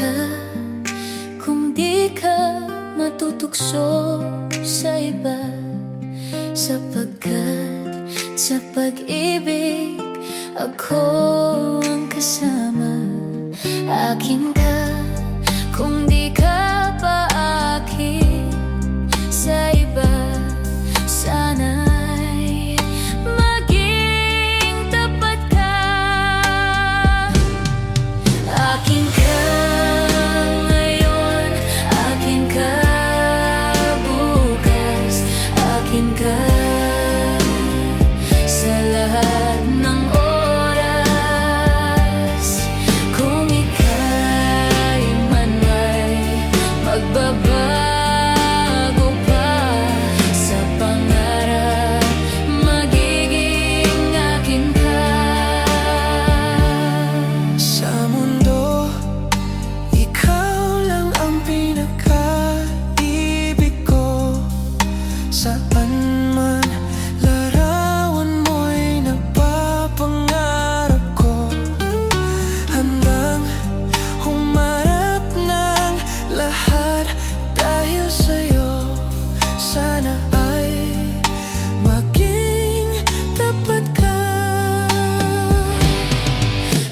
ka kung di ka matutukso sa iba, sapagkat sa pag-ibig ako ang kasama. Akin ka kung di ka pa akin sa iba, sana'y maging tapat ka. Akin ka ngayon, akin ka bukas, akin ka sa lahat ng oras. Kung ika'y man'y magbabago pa sa pangarap, magiging akin ka. Sa mundo, ikaw lang ang pinaka-ibig ko. Saan man larawan mo'y napapangarap ko. Handang humarap ng lahat dahil sa'yo. Sana ay maging tapat ka.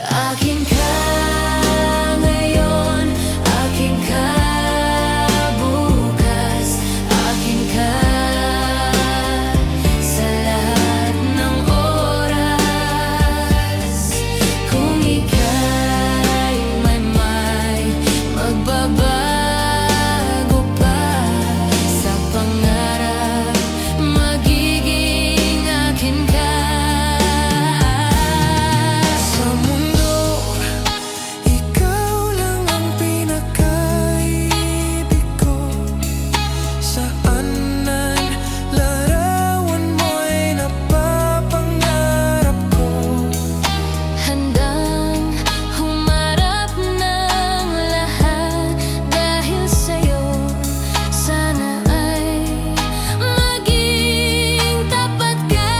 Akin ka ngayon, akin ka bukas, akin ka sa lahat ng oras. Kung ika'y may magbabago pa sa pangarap, magiging akin ka. Sa mundo, ikaw lang ang pinaka-ibig ko. Saan man larawan mo'y napapangarap ko. Handang humarap ng lahat dahil sa'yo. Sana ay maging tapat ka.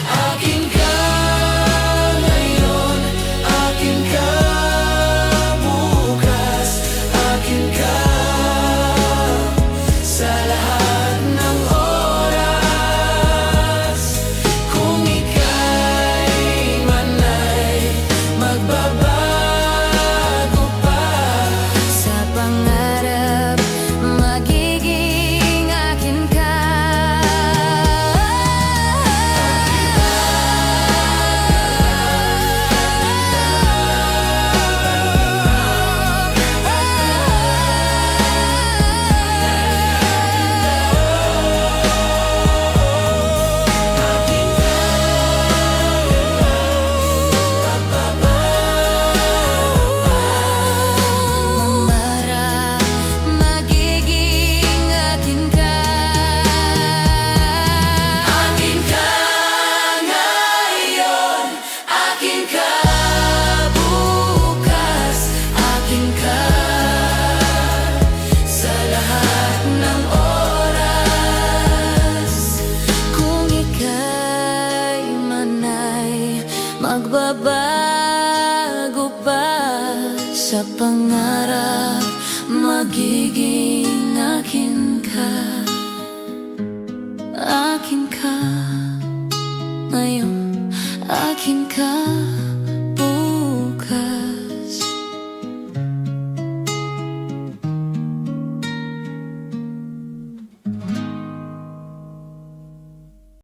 Akin ka ngayon, akin ka bukas, akin ka sa lahat ng oras. Kung ika'y man'y magbabago pa Sa pangarap, magiging akin ka. Mangarap, magiging akin ka. Akin ka ngayon, akin ka bukas, akin ka sa lahat ng oras. Kung ika'y man'y magbabago pa sa pangarap, magiging akin ka. Akin ka ngayon, akin ka